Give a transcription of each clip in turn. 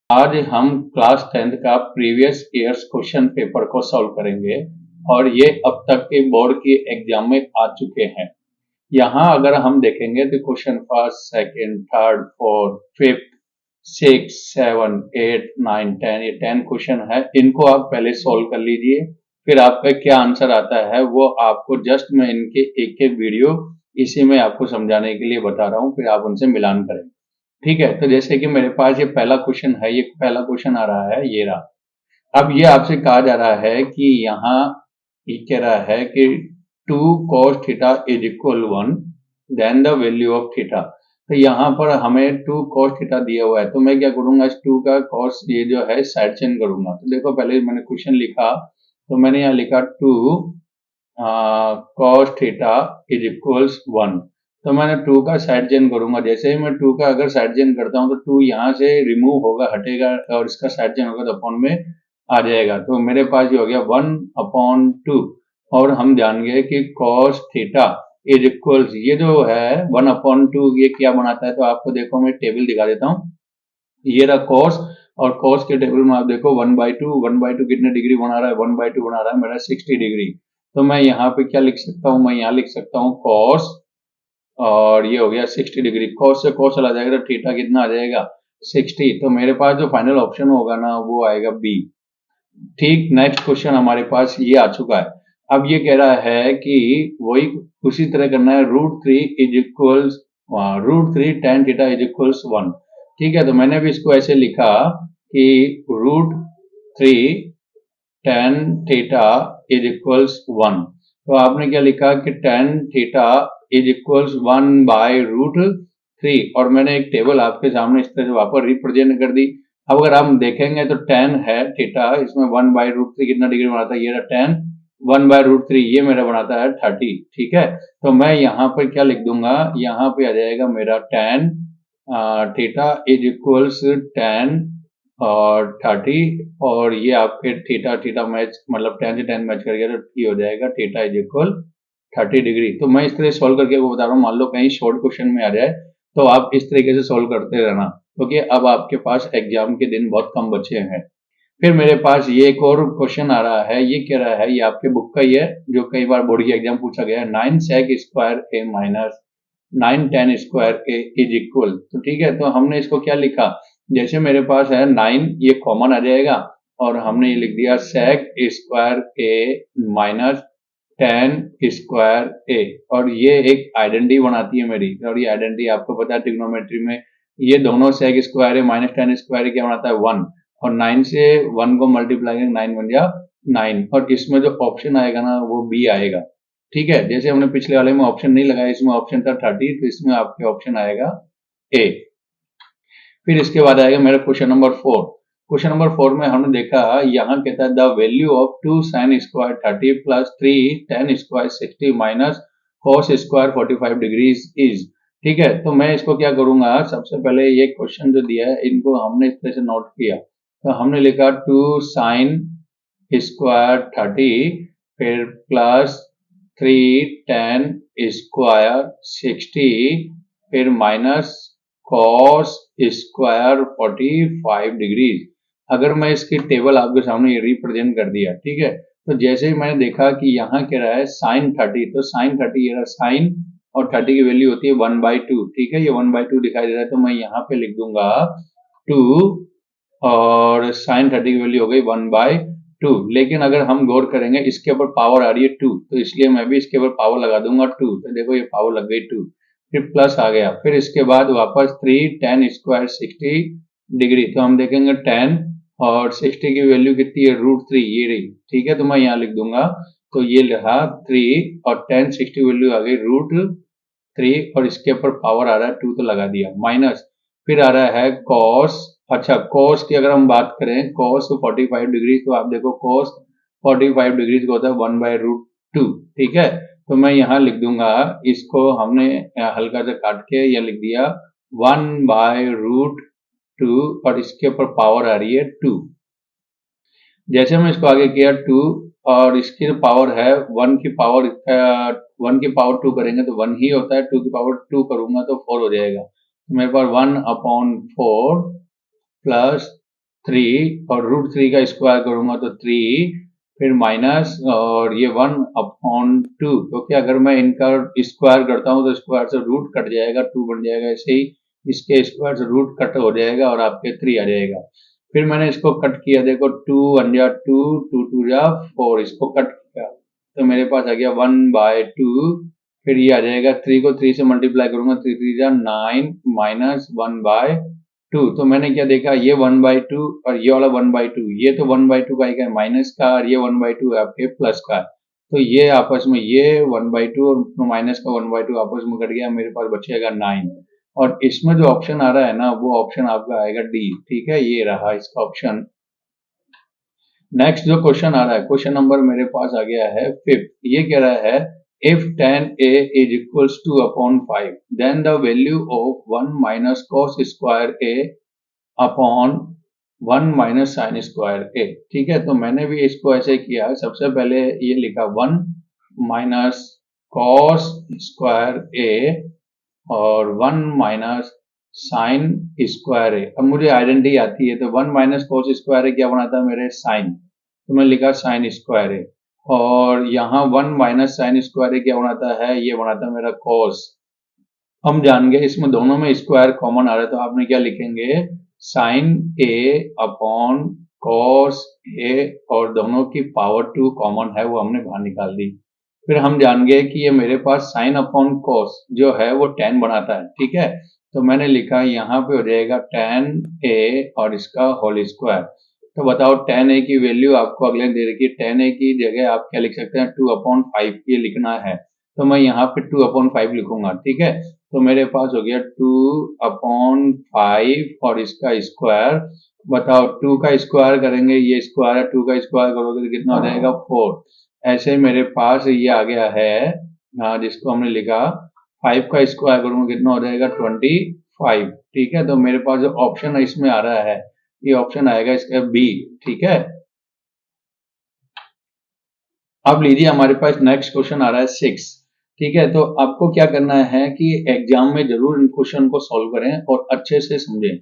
आज हम class 10th का प्रीवियस ईयर्स क्वेश्चन पेपर को सॉल्व करेंगे और ये अब तक के बोर्ड की एग्जाम में आ चुके हैं। यहाँ अगर हम देखेंगे तो question first, second, third, fourth, fifth, six, seven, eight, nine, 10, ये 10 क्वेश्चन है। इनको आप पहले सॉल्व कर लीजिए, फिर आपका क्या आंसर आता है वो आपको जस्ट मैं इनके एक एक वीडियो इसी में आपको समझाने के लिए बता रहा हूँ, फिर आप उनसे मिलान करें। ठीक है, तो जैसे कि मेरे पास ये पहला क्वेश्चन है, ये पहला क्वेश्चन आ रहा है, ये रहा। अब ये आपसे कहा जा रहा है कि यहाँ ये कह रहा है कि 2 cos theta is equal 1, then the value of theta. तो यहाँ पर हमें 2 cos थीटा दिया हुआ है, तो मैं क्या करूंगा, इस 2 का cos ये जो है साइड चेंज करूंगा। तो देखो पहले मैंने क्वेश्चन लिखा, तो मैंने यहाँ लिखा 2 cos थीटा इज इक्वल्स 1। तो मैंने 2 का साइड चेंज करूंगा। जैसे ही मैं 2 का अगर साइड चेंज करता हूं तो 2 यहाँ से रिमूव होगा, हटेगा, और इसका साइड चेंज होगा तो अपॉन में आ जाएगा। तो मेरे पास ये हो गया 1/2। और हम जान गए कि cos थीटा इज इक्वल्स, ये जो है 1/2 ये क्या बनाता है, तो आपको देखो मैं टेबल दिखा देता हूँ। ये रहा cos, और cos के टेबल में आप देखो 1/2 कितने डिग्री बना रहा है, 1/2 बना रहा है मेरा 60 डिग्री। तो मैं यहाँ पे क्या लिख सकता हूँ, मैं यहाँ लिख सकता हूँ cos, और ये हो गया 60 डिग्री। cos से cos चला जाएगा तो थीटा कितना आ जाएगा, 60। तो मेरे पास जो फाइनल ऑप्शन होगा ना वो आएगा बी। ठीक, नेक्स्ट क्वेश्चन हमारे पास ये आ चुका है। अब ये कह रहा है कि वही उसी तरह करना है, √3 tan थीटा इज इक्वल्स 1। ठीक है, तो मैंने भी इसको ऐसे लिखा कि √3 tan थीटा इज इक्वल्स 1। तो आपने क्या लिखा कि tan थीटा इज इक्वल्स 1/√3, और मैंने एक टेबल आपके सामने इस तरह से वापस रिप्रेजेंट कर दी। अब अगर हम देखेंगे तो tan है थीटा, इसमें 1/√3 कितना डिग्री बनाता है, ये रहा tan 1/√3, ये मेरा बनाता है 30। ठीक है, तो मैं यहाँ पर क्या लिख दूंगा, यहाँ पे आ जाएगा मेरा tan theta is equals tan और 30, और ये आपके थीटा थीटा मैच, मतलब tan से tan मैच कर गया तो ये हो जाएगा थीटा इज इक्वल 30 डिग्री। तो मैं इस तरह सॉल्व करके वो बता रहा हूँ, मान लो कहीं शॉर्ट क्वेश्चन में आ जाए तो आप इस तरीके से सॉल्व करते रहना, क्योंकि अब आपके पास एग्जाम के दिन बहुत कम बचे हैं। फिर मेरे पास ये एक और क्वेश्चन आ रहा है, ये कह रहा है, ये आपके बुक का ही है, जो कई बार बोर्ड की एग्जाम पूछा गया है, 9 sec square A minus 9 tan square A is equal. तो ठीक है, तो हमने इसको क्या लिखा, जैसे मेरे पास है 9, ये कॉमन आ जाएगा, और हमने ये लिख दिया sec स्क्वायर ए माइनस tan स्क्वायर ए, और ये एक आइडेंटिटी बनाती है मेरी, और ये आइडेंटिटी आपको पता है ट्रिग्नोमेट्री में, ये दोनों sec स्क्वायर ए माइनस tan स्क्वायर ए क्या बनाता है, 1, और 9 से 1 को मल्टीप्लाई करेंगे 9 बन गया 9, और इसमें जो ऑप्शन आएगा ना वो बी आएगा। ठीक है, जैसे हमने पिछले वाले में ऑप्शन नहीं लगाया, इसमें ऑप्शन था 30, तो इसमें आपके ऑप्शन आएगा ए। फिर इसके बाद आएगा मेरा क्वेश्चन नंबर 4। क्वेश्चन नंबर 4 में हमने देखा, यहाँ कहता है the value of 2 sin square 30 plus 3 tan square 60 minus cos square 45 degrees is. ठीक है, तो मैं इसको क्या करूंगा, सबसे पहले ये क्वेश्चन जो दिया है इनको हमने इस तरह से नोट किया। तो हमने लिखा 2 sin स्क्वायर 30, फिर प्लस 3 tan स्क्वायर 60, फिर माइनस cos स्क्वायर 45 डिग्रीज। अगर मैं इसकी टेबल आपके सामने ये रिप्रेजेंट कर दिया, ठीक है, तो जैसे ही मैंने देखा कि यहाँ कह रहा है sin 30, तो sin 30 ये रहा sin, और 30 की वैल्यू होती है 1/2। ठीक है, ये 1/2 दिखाई दे रहा है, तो मैं यहाँ पे लिख दूंगा 2, और sin 30 की वैल्यू हो गई 1/2। लेकिन अगर हम गौर करेंगे इसके ऊपर पावर आ रही है 2, तो इसलिए मैं भी इसके ऊपर पावर लगा दूंगा 2। तो देखो ये पावर लग गई 2, फिर प्लस आ गया, फिर इसके बाद वापस 3 tan स्क्वायर 60 डिग्री। तो हम देखेंगे tan और 60 की वैल्यू कितनी है, √3, ये रही। ठीक है, तो मैं यहाँ लिख दूंगा, तो ये रहा 3, और tan 60 वैल्यू आ गई √3, और इसके ऊपर पावर आ रहा है 2 तो लगा दिया, माइनस, फिर आ रहा है cos। अच्छा, cos की अगर हम बात करें, cos 45 डिग्री, तो आप देखो cos 45 डिग्री को होता है 1/√2। ठीक है, तो मैं यहाँ लिख दूंगा, इसको हमने हल्का सा काट के यह लिख दिया 1/√2, और इसके ऊपर पावर आ रही है 2। जैसे मैं इसको आगे किया 2, और इसकी जो पावर है 1 की पावर 1 की पावर 2 करेंगे तो 1 ही होता है, 2 की पावर 2 करूंगा तो 4 हो जाएगा। तो मेरे पास 1/4 प्लस 3 और रूट 3 का स्क्वायर करूंगा तो 3, फिर माइनस और ये 1/2, क्योंकि अगर मैं इनका स्क्वायर करता हूँ तो स्क्वायर से रूट कट जाएगा, 2 बन जाएगा। ऐसे ही इसके स्क्वायर से रूट कट हो जाएगा और आपके 3 आ जाएगा। फिर मैंने इसको कट किया, देखो 2 1 जा 2, 2 2 जा 4, इसको कट किया तो मेरे पास आ गया 1/2। फिर ये आ जाएगा 3 को 3 से मल्टीप्लाई करूंगा, 3 3 जा 9 माइनस 1/2। तो मैंने क्या देखा, ये 1/2 और ये वाला 1/2, ये तो 1/2 का है माइनस का, और ये 1/2 है आपके प्लस का। तो ये आपस में ये 1/2 और माइनस का 1/2 आपस में कट गया, मेरे पास बचेगा 9। और इसमें जो ऑप्शन आ रहा है ना, वो ऑप्शन आपका आएगा डी। ठीक है, ये रहा इसका ऑप्शन। नेक्स्ट जो क्वेश्चन आ रहा है, क्वेश्चन नंबर मेरे पास आ गया है 5th। ये कह रहा है if tan a is equals to upon 5, then the value of 1 minus cos square a upon 1 minus sine square a. ठीक है, तो मैंने भी इसको ऐसे किया, सबसे पहले ये लिखा 1 माइनस कॉस स्क्वायर ए और 1 माइनस साइन स्क्वायर ए। अब मुझे आइडेंटिटी आती है, तो 1 माइनस कॉस स्क्वायर ए क्या बनाता है मेरे, साइन, तो मैं लिखा साइन स्क्वायर ए। और यहाँ 1 माइनस साइन स्क्वायर ए क्या बनाता है, ये बनाता है मेरा कॉस। हम जान गए इसमें दोनों में स्क्वायर कॉमन आ रहा है, तो आपने क्या लिखेंगे, sign A upon cos A, और दोनों की पावर 2 कॉमन है, वो हमने बाहर निकाल दी। फिर हम जान गए कि ये मेरे पास साइन अपॉन कॉस जो है वो tan बनाता है। ठीक है, तो मैंने लिखा यहाँ पे हो जाएगा tan a और इसका होल स्क्वायर। तो बताओ tan a की वैल्यू आपको अगले दे रखी है, tan a की जगह आप क्या लिख सकते हैं, 2/5 ये लिखना है, तो मैं यहाँ पे 2/5 लिखूंगा। ठीक है, तो मेरे पास हो गया 2/5 और इसका स्क्वायर। बताओ 2 का स्क्वायर करेंगे, ये स्क्वायर है, 2 का स्क्वायर करोगे तो कितना हो जाएगा, 4। ऐसे मेरे पास ये आ गया है, जिसको हमने लिखा 5 का स्क्वायर करूंगा कितना हो जाएगा, 25। ठीक है, तो मेरे पास जो ऑप्शन है इसमें आ रहा है, ये ऑप्शन आएगा इसका बी। ठीक है, अब लीजिए हमारे पास नेक्स्ट क्वेश्चन आ रहा है 6। ठीक है, तो आपको क्या करना है कि एग्जाम में जरूर इन क्वेश्चन को सॉल्व करें और अच्छे से समझें।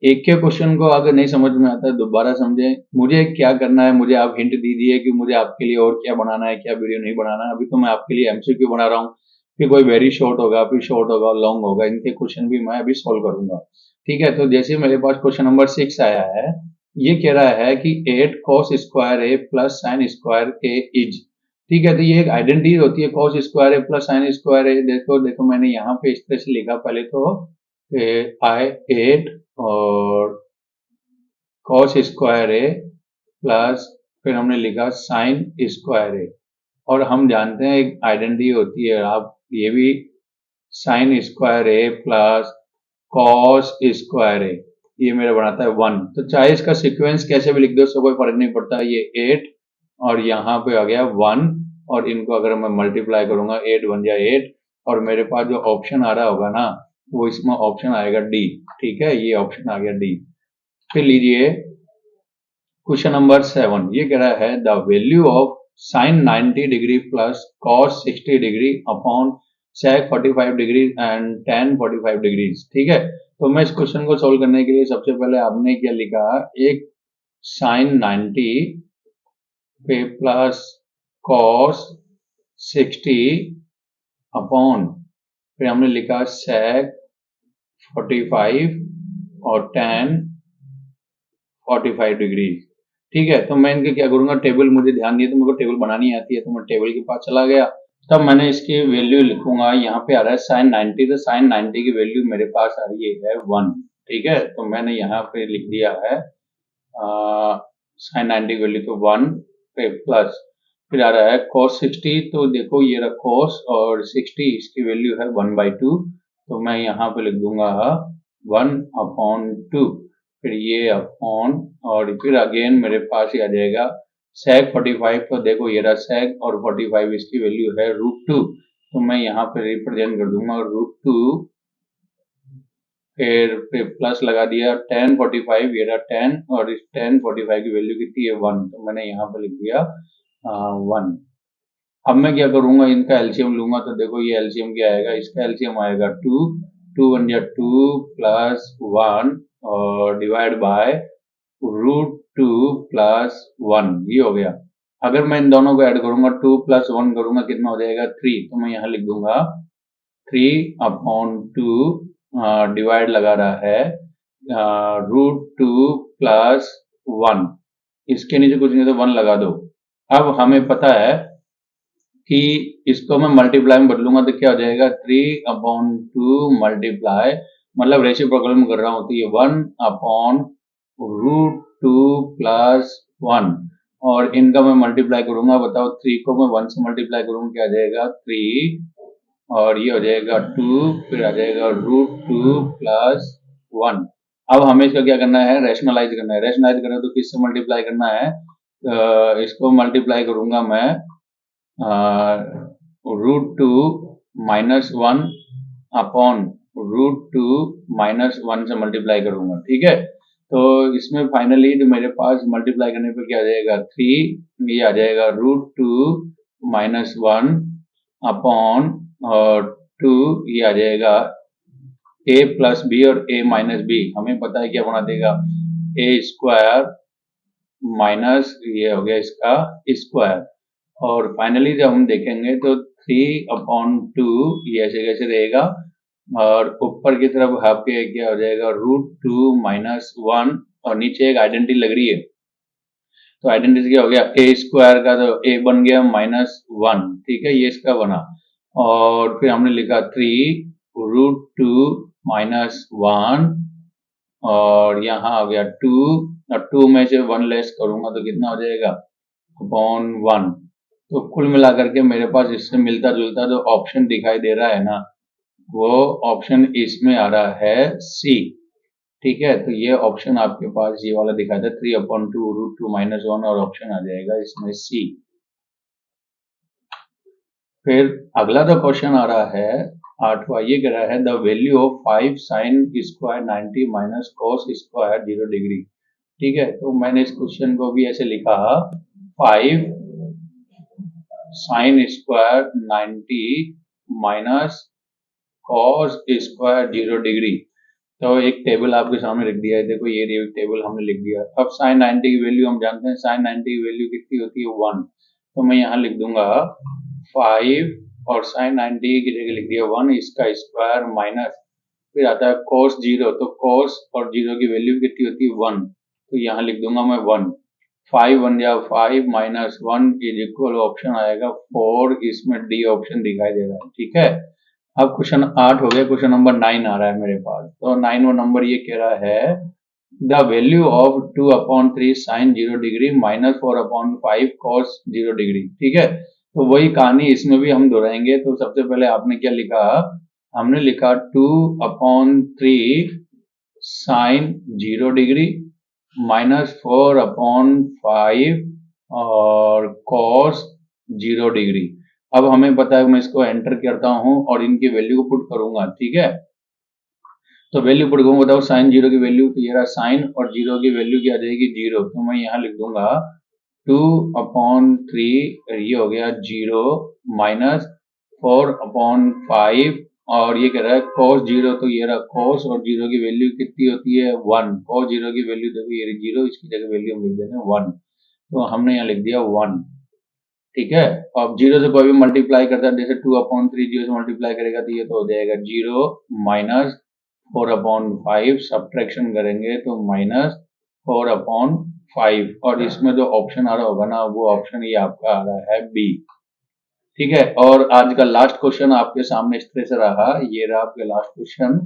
एक के क्वेश्चन को अगर नहीं समझ में आता है दोबारा समझें। मुझे क्या करना है, मुझे आप हिंट दीजिए कि मुझे आपके लिए और क्या बनाना है, क्या वीडियो नहीं बनाना है। अभी तो मैं आपके लिए एमसीक्यू बना रहा हूँ, फिर कोई वेरी शॉर्ट होगा, फिर शॉर्ट होगा, लॉन्ग होगा, इनके क्वेश्चन भी मैं अभी सॉल्व करूंगा। ठीक है, तो जैसे मेरे पास क्वेश्चन नंबर 6 आया है, ये कह रहा है कि 8 cos square A plus sign square A is. ठीक है, तो ये एक आइडेंटिटी होती है, cos स्क्वायर ए प्लस साइन स्क्वायर ए। देखो देखो मैंने यहाँ पे इस तरह से लिखा, पहले तो आई 8 और cos स्क्वायर ए प्लस फिर हमने लिखा साइन स्क्वायर ए। और हम जानते हैं एक आइडेंटिटी होती है, आप ये भी साइन स्क्वायर ए प्लस कॉस स्क्वायर ए, ये मेरा बनाता है 1। तो चाहे इसका सीक्वेंस कैसे भी लिख दो, उससे कोई फर्क नहीं पड़ता। ये 8 और यहाँ पे आ गया 1, और इनको अगर मैं मल्टीप्लाई करूंगा 8 1 जा 8, और मेरे पास जो ऑप्शन आ रहा होगा ना, वो इसमें ऑप्शन आएगा डी। ठीक है, ये ऑप्शन आ गया डी। फिर लीजिए क्वेश्चन नंबर 7। ये कह रहा है the value of sine 90 degree plus cos 60 degree upon sec 45 degree and tan 45 degrees. ठीक है, तो मैं इस क्वेश्चन को सोल्व करने के लिए सबसे पहले आपने क्या लिखा, एक साइन 90 पे प्लस कॉस 60 अपॉन, फिर हमने लिखा sec 45 और tan 45 डिग्री। ठीक है, तो मैं इनके क्या करूंगा, टेबल मुझे ध्यान दिए तो मेरे को टेबल बनानी आती है, तो मैं टेबल के पास चला गया। तब मैंने इसकी वैल्यू लिखूंगा, यहाँ पे आ रहा है साइन 90, तो साइन 90 की वैल्यू मेरे पास आ रही है 1। ठीक है, तो मैंने यहाँ पे लिख दिया है साइन 90 की वैल्यू तो 1 पे प्लस, फिर आ रहा है cos 60, तो देखो ये रहा cos और 60 इसकी वैल्यू है 1/2, तो मैं यहाँ पे लिख दूंगा 1/2, फिर ये अपॉन, और फिर अगेन मेरे पास ही आ जाएगा sec 45, तो देखो ये रहा sec और 45 इसकी वैल्यू है √2, तो मैं यहाँ पे रिप्रेजेंट कर दूंगा √2, फिर प्लस लगा दिया tan 45, ये रहा tan, और इस tan 45 की वैल्यू कितनी है 1, तो मैंने यहाँ पे लिख दिया 1। अब मैं क्या करूंगा, इनका एलसीएम लूंगा, तो देखो ये एलसीएम क्या आएगा, इसका एलसीएम आएगा 2, 2 1 जा 2 प्लस 1 और डिवाइड बाय √2 प्लस 1 ये हो गया। अगर मैं इन दोनों को ऐड करूंगा 2 प्लस 1 करूंगा कितना हो जाएगा 3, तो मैं यहाँ लिख दूंगा 3/2 डिवाइड लगा रहा है √2 प्लस 1, इसके नीचे कुछ नहीं तो 1 लगा दो। अब हमें पता है कि इसको मैं मल्टीप्लाई में बदलूंगा तो क्या हो जाएगा 3/2 मल्टीप्लाई, मतलब रेसिप्रोकल में कर रहा हूं तो ये 1/√2 प्लस 1, और इनका मैं मल्टीप्लाई करूंगा, बताओ 3 को मैं 1 से मल्टीप्लाई करूंगा क्या आ जाएगा 3, और ये हो जाएगा 2, फिर आ जाएगा √2 प्लस 1। अब हमें इसका क्या करना है, रैशनलाइज करना है। रैशनलाइज करना है तो किससे मल्टीप्लाई करना है, इसको मल्टीप्लाई करूंगा मैं √2 माइनस 1 अपॉन √2 माइनस 1 से मल्टीप्लाई करूंगा, ठीक है। तो इसमें फाइनली जो मेरे पास मल्टीप्लाई करने पर क्या आ जाएगा 3, ये आ जाएगा √2 माइनस 1 अपॉन 2, ये आ जाएगा a प्लस बी और a माइनस बी, हमें पता है क्या बना देगा a स्क्वायर माइनस ये हो गया इसका स्क्वायर, और फाइनली जब हम देखेंगे तो 3/2 ये ऐसे कैसे रहेगा, और ऊपर की तरफ आपके क्या हो जाएगा √2 माइनस 1, और नीचे एक आइडेंटिटी लग रही है तो आइडेंटिटी क्या हो गया a स्क्वायर का, तो a बन गया -1, ठीक है, ये इसका बना। और फिर हमने लिखा 3√2 माइनस 1, और यहाँ आ गया 2, और 2 में से 1 लेस करूंगा तो कितना हो जाएगा अपॉन 1। तो कुल मिलाकर के मेरे पास इससे मिलता जुलता जो ऑप्शन दिखाई दे रहा है ना, वो ऑप्शन इसमें आ रहा है सी, ठीक है। तो ये ऑप्शन आपके पास ये वाला दिखा था 3/2 √2 माइनस 1, और ऑप्शन आ जाएगा इसमें सी। फिर अगला जो क्वेश्चन आ रहा है 8वां, ये कह रहा है the value of 5 sine square 90 minus cos square 0 degree, ठीक है। तो मैंने इस क्वेश्चन को भी ऐसे लिखा 5 sine square 90 minus cos square 0 degree. तो एक टेबल आपके सामने लिख दिया है, देखो ये टेबल हमने लिख दिया। अब साइन 90 की वैल्यू हम जानते हैं, साइन 90 की वैल्यू कितनी होती है 1, तो मैं यहाँ लिख दूंगा 5 और साइन 90 की जगह लिख दिया 1, इसका स्क्वायर माइनस फिर आता है cos 0, तो cos और 0 की वैल्यू कितनी होती है 1, तो यहाँ लिख दूंगा मैं 1, 5 1 या 5 माइनस 1 इज इक्वल ऑप्शन आएगा 4, इसमें डी ऑप्शन दिखाई दे रहा है, ठीक है। अब क्वेश्चन 8 हो गया, क्वेश्चन नंबर 9 आ रहा है मेरे पास। तो 9वां नंबर ये कह रहा है the value of 2/3 sine 0 degree minus 4/5 cos 0 degree, ठीक है। तो वही कहानी इसमें भी हम दोहराएंगे। तो सबसे पहले आपने क्या लिखा, हमने लिखा 2/3 साइन 0 डिग्री माइनस 4/5 और कॉस 0 डिग्री। अब हमें पता है मैं इसको एंटर करता हूं और इनकी वैल्यू को पुट करूंगा, ठीक है। तो वैल्यू पुट करूंगा, बताओ साइन 0 की वैल्यू, तो ये रहा साइन, और 0 की वैल्यू क्या आ जाएगी 0, तो मैं यहाँ लिख दूंगा 2/3, ये हो गया 0 माइनस 4/5, और ये कह रहा है cos 0, तो ये रहा cos, और 0 की वैल्यू कितनी होती है 1, cos 0 की वैल्यू देखो ये 0, इसकी जगह वैल्यू हम लिख देते हैं 1, तो हमने यहाँ लिख दिया 1, ठीक है। अब 0 से कोई भी मल्टीप्लाई करता है, जैसे 2/3 0 से मल्टीप्लाई करेगा तो ये तो हो जाएगा 0 माइनस 4/5, सब्ट्रैक्शन करेंगे तो माइनस 4/5, और इसमें जो ऑप्शन आ रहा होगा ना वो ऑप्शन ये आपका आ रहा है बी, ठीक है। और आज का लास्ट क्वेश्चन आपके सामने इस तरह से रहा, ये रहा आपका लास्ट क्वेश्चन।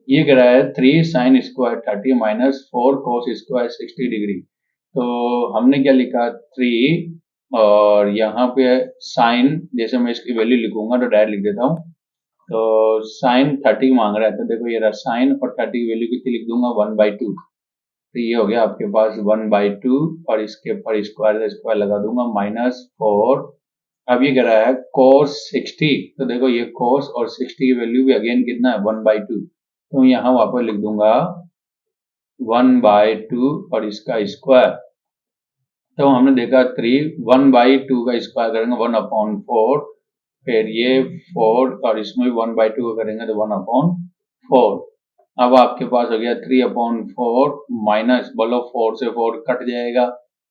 ये कह रहा है 3 sine square 30 minus 4 cos square 60 degree. तो हमने क्या लिखा 3, और यहाँ पे साइन, जैसे मैं इसकी वैल्यू लिखूंगा तो डायरेक्ट लिख देता हूँ। तो साइन 30 मांग रहा है, तो देखो ये रहा साइन, और 30 की वैल्यू कितनी लिख दूंगा 1/2, तो ये हो गया आपके पास 1/2, और इसके ऊपर स्क्वायर लगा दूंगा -4। अब ये कह रहा है cos 60, तो देखो ये cos और 60 की वैल्यू भी अगेन कितना है 1/2, तो यहाँ वापस लिख दूंगा 1/2 और इसका स्क्वायर। तो हमने देखा 1/2 का स्क्वायर करेंगे 1/4, फिर ये 4, और इसमें 1/2 करेंगे तो 1/4। अब आपके पास हो गया 3/4 माइनस, बोलो 4 से 4 कट जाएगा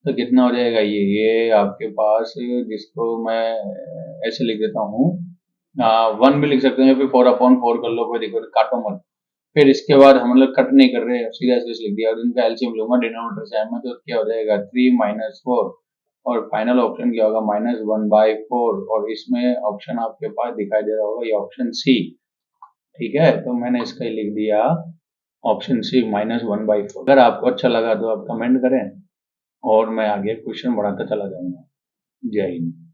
तो कितना हो जाएगा ये आपके पास, जिसको मैं ऐसे लिख देता हूँ, 1 भी लिख सकते हैं, या फिर 4/4 कर लो, कोई दिक्कत, काटो मत। फिर इसके बाद हम लोग कट नहीं कर रहे, सीधा सीधा लिख दिया, और इनका एलसीएम लूंगा, डिनोमिनेटर सेम है, तो क्या हो जाएगा 3 माइनस 4, और फाइनल ऑप्शन क्या होगा -1/4, और इसमें ऑप्शन आपके पास दिखाई दे रहा होगा, ये ऑप्शन सी। ठीक है, तो मैंने इसका ही लिख दिया ऑप्शन सी -1/4। अगर आपको अच्छा लगा तो आप कमेंट करें और मैं आगे क्वेश्चन बढ़ाता चला जाऊंगा। जय हिंद।